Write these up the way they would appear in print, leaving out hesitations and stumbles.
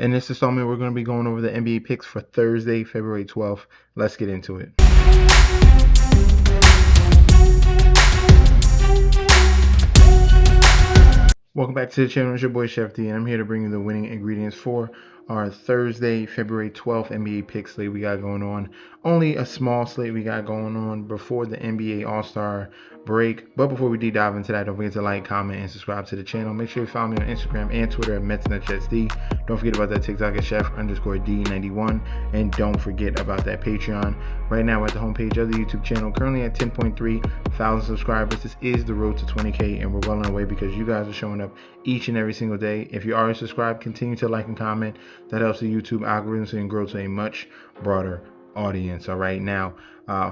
In this installment, we're going to be going over the NBA picks for Thursday, February 12th. Let's get into it. Welcome back to the channel. It's your boy Chef D, and I'm here to bring you the winning ingredients for our Thursday, February 12th NBA pick slate we got going on. Only a small slate we got going on before the NBA All-Star break. But before we deep dive into that, don't forget to like, comment, and subscribe to the channel. Make sure you follow me on Instagram and Twitter at MetsNetJetsD. Don't forget about that TikTok at Chef_D91. And don't forget about that Patreon. Right now, we're at the homepage of the YouTube channel, currently at 10.3 thousand subscribers. This is the road to 20K, and we're well on our way because you guys are showing up each and every single day. If you already subscribed, continue to like and comment. That helps the YouTube algorithm so you can grow to a much broader audience. All right, now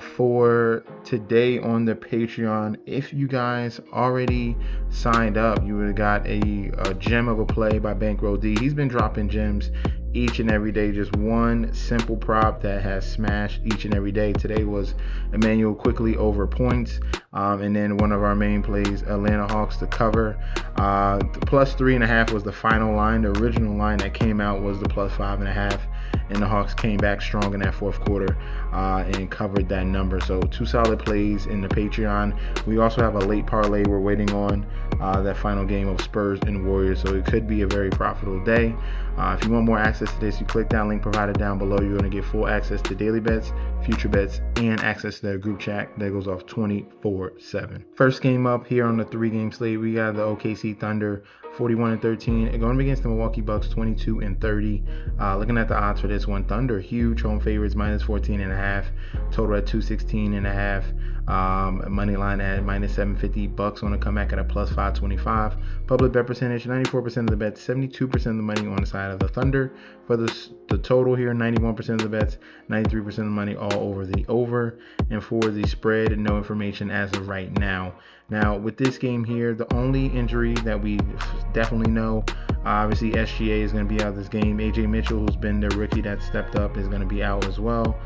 for today on the Patreon, if you guys already signed up, you would have got a gem of a play by Bankroll D. He's been dropping gems each and every day, just one simple prop that has smashed each and every day. Today was Emmanuel quickly over points, and then one of our main plays, Atlanta Hawks to cover. The plus 3.5 was the final line. The original line that came out was the plus 5.5, and the Hawks came back strong in that fourth quarter and covered that number. So two solid plays in the Patreon. We also have a late parlay we're waiting on, that final game of Spurs and Warriors, so it could be a very profitable day. If you want more access to this, you click that link provided down below. You're going to get full access to daily bets, future bets, and access to their group chat that goes off 24/7. First game up here on the 3-game slate, we got the OKC Thunder 41-13, going against the Milwaukee Bucks 22-30. Looking at the odds for this one, Thunder huge home favorites, minus 14.5, total at 216.5. Money line at minus 750. Bucks on a comeback at a plus 525. Public bet percentage 94% of the bets, 72% of the money on the side of the Thunder. For the total here, 91% of the bets, 93% of the money all over the over. And for the spread, no information as of right now. Now with this game here, the only injury that we definitely know, obviously SGA is going to be out of this game. AJ Mitchell, who's been the rookie that stepped up, is going to be out as well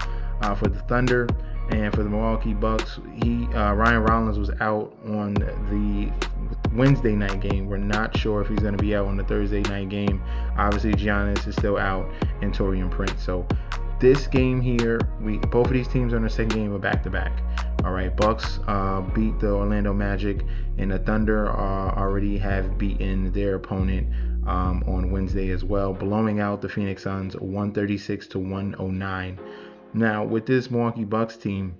for the Thunder. And for the Milwaukee Bucks, Ryan Rollins was out on the Wednesday night game. We're not sure if he's going to be out on the Thursday night game. Obviously, Giannis is still out, and Taurean Prince. So this game here, both of these teams are in their second game of back-to-back. All right, Bucks beat the Orlando Magic, and the Thunder already have beaten their opponent on Wednesday as well, blowing out the Phoenix Suns 136-109. Now, with this Milwaukee Bucks team,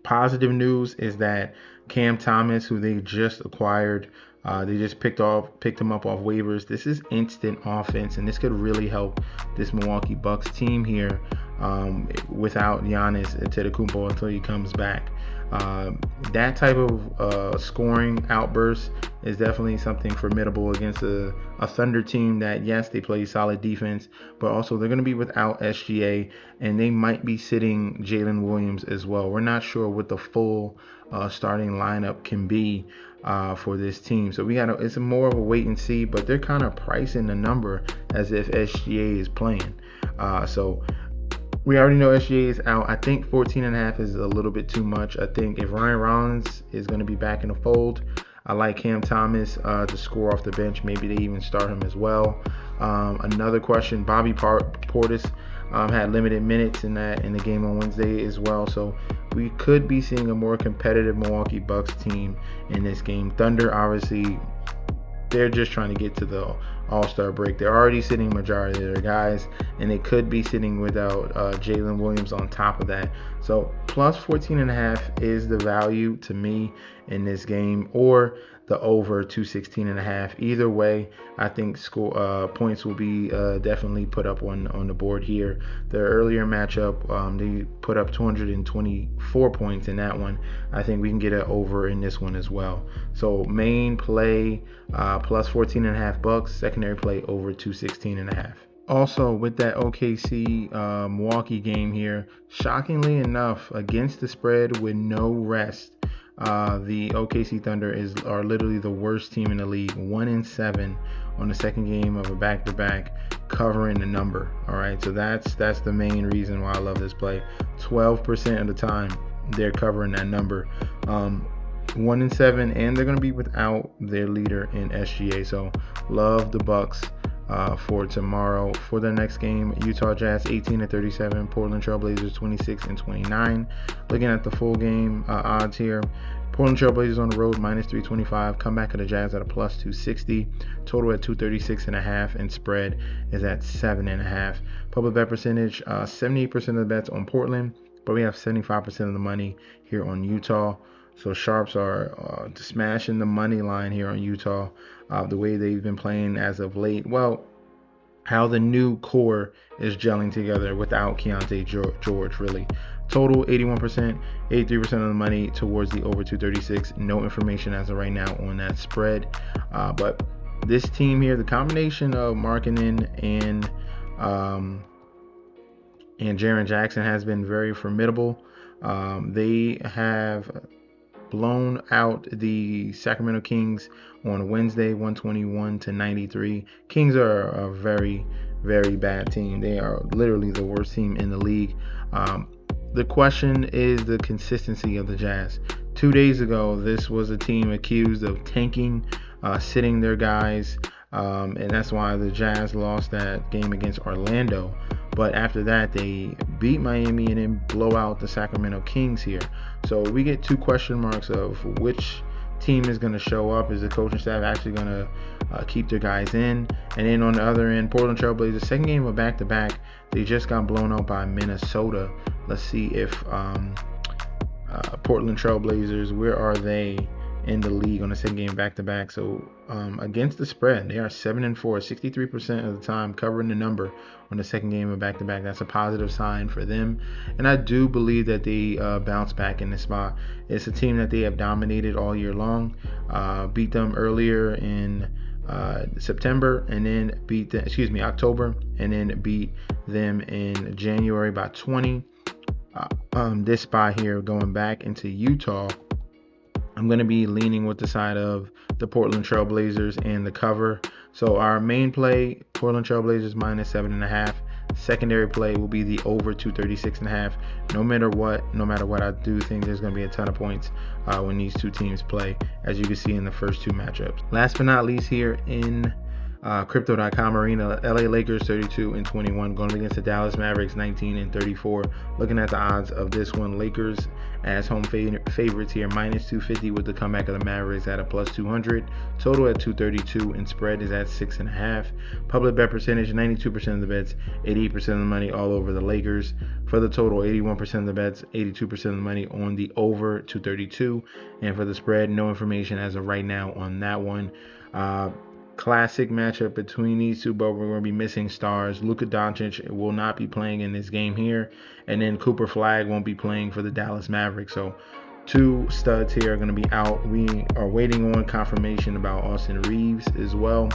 positive news is that Cam Thomas, who they just acquired, they just picked him up off waivers. This is instant offense, and this could really help this Milwaukee Bucks team here without Giannis Antetokounmpo until he comes back. That type of scoring outburst is definitely something formidable against a Thunder team that, yes, they play solid defense, but also they're going to be without SGA, and they might be sitting Jalen Williams as well. We're not sure what the full starting lineup can be for this team, so it's more of a wait and see, but they're kind of pricing the number as if SGA is playing. So we already know SGA is out. I think 14.5 is a little bit too much. I think if Ryan Rollins is going to be back in the fold, I like Cam Thomas to score off the bench. Maybe they even start him as well. Another question, Bobby Portis had limited minutes in the game on Wednesday as well. So we could be seeing a more competitive Milwaukee Bucks team in this game. Thunder, obviously, they're just trying to get to the All-Star break. They're already sitting majority of their guys, and they could be sitting without Jalen Williams on top of that. So plus 14.5 is the value to me in this game, or the over 216.5. Either way, I think points will be definitely put up on the board here. The earlier matchup, they put up 224 points in that one. I think we can get it over in this one as well. So main play plus 14.5 Bucks. Secondary play over 216.5. Also, with that OKC Milwaukee game here, shockingly enough, against the spread with no rest, the OKC Thunder are literally the worst team in the league, 1-7 on the second game of a back-to-back, covering the number. All right, so that's the main reason why I love this play. 12% of the time they're covering that number. 1-7, and they're going to be without their leader in SGA. So love the Bucks for tomorrow. For the next game, Utah Jazz 18-37, Portland Trailblazers 26-29. Looking at the full game odds here, Portland Trailblazers on the road -325, comeback of the Jazz at a +260, total at 236.5, and spread is at 7.5. Public bet percentage, 78% of the bets on Portland, but we have 75% of the money here on Utah. So sharps are smashing the money line here on Utah. The way they've been playing as of late. Well, how the new core is gelling together without Keontae George, really. Total 81%, 83% of the money towards the over 236. No information as of right now on that spread. But this team here, the combination of Markkanen and Jaren Jackson has been very formidable. They have blown out the Sacramento Kings on Wednesday, 121-93. Kings are a very, very bad team. They are literally the worst team in the league. The question is the consistency of the Jazz. 2 days ago, this was a team accused of tanking, sitting their guys, and that's why the Jazz lost that game against Orlando. But after that, they beat Miami and then blow out the Sacramento Kings here. So we get two question marks of which team is going to show up. Is the coaching staff actually going to keep their guys in? And then on the other end, Portland Trailblazers, second game of back-to-back. They just got blown out by Minnesota. Let's see if Portland Trailblazers, where are they in the league on the second game back-to-back? So against the spread, they are 7-4, 63% of the time covering the number on the second game of back-to-back. That's a positive sign for them, and I do believe that they bounce back in this spot. It's a team that they have dominated all year long. Beat them earlier in September, and then beat them, October, and then beat them in January by 20. This spot here, going back into Utah, I'm going to be leaning with the side of the Portland Trailblazers and the cover. So our main play, Portland Trailblazers -7.5. Secondary play will be the over 236.5. No matter what, I do think there's going to be a ton of points when these two teams play, as you can see in the first two matchups. Last but not least, here in Crypto.com arena, LA Lakers 32-21 going against the Dallas Mavericks 19-34. Looking at the odds of this one, Lakers as home favorites here, -250 with the comeback of the Mavericks at a +200. Total at 232 and spread is at 6.5. Public bet percentage, 92% of the bets, 88% of the money all over the Lakers. For the total, 81% of the bets, 82% of the money on the over 232. And for the spread, no information as of right now on that one. Classic matchup between these two, but we're going to be missing stars. Luka Doncic will not be playing in this game here, and then Cooper Flag won't be playing for the Dallas Mavericks. So two studs here are going to be out. We are waiting on confirmation about Austin Reeves as well,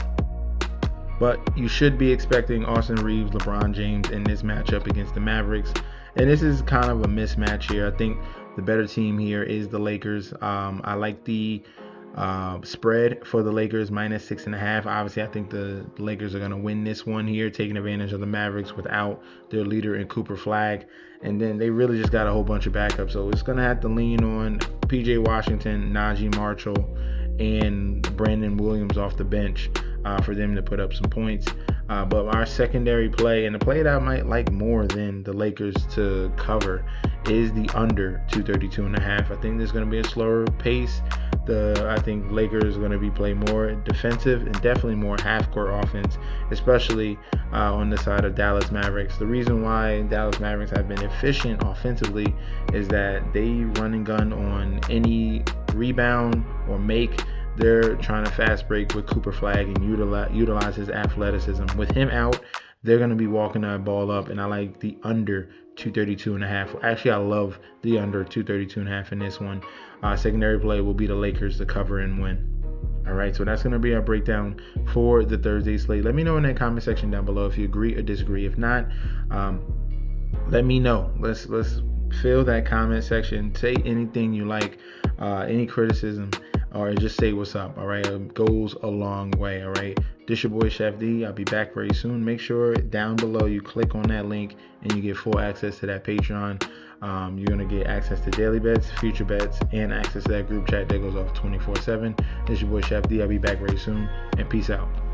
but you should be expecting Austin Reeves, LeBron James in this matchup against the Mavericks, and this is kind of a mismatch here. I think the better team here is the Lakers. I like the spread for the Lakers -6.5. Obviously, I think the Lakers are going to win this one here, taking advantage of the Mavericks without their leader in Cooper Flag. And then they really just got a whole bunch of backups. So it's going to have to lean on PJ Washington, Najee Marshall, and Brandon Williams off the bench for them to put up some points. But our secondary play, and the play that I might like more than the Lakers to cover, is the under 232.5. I think there's going to be a slower pace. I think Lakers are going to be playing more defensive and definitely more half-court offense, especially on the side of Dallas Mavericks. The reason why Dallas Mavericks have been efficient offensively is that they run and gun on any rebound or make. They're trying to fast break with Cooper Flag and utilize his athleticism. With him out, they're going to be walking that ball up, and I like the under 232.5. Actually, I love the under 232.5 in this one. Secondary play will be the Lakers to cover and win. All right, so that's going to be our breakdown for the Thursday slate. Let me know in that comment section down below if you agree or disagree. If not, let me know. Let's fill that comment section. Say anything you like, any criticism, or just say what's up. All right, it goes a long way. All right, this your boy Chef D. I'll be back very soon. Make sure down below you click on that link and you get full access to that Patreon. You're going to get access to daily bets, future bets, and access to that group chat that goes off 24/7. This your boy Chef D. I'll be back very soon, and peace out.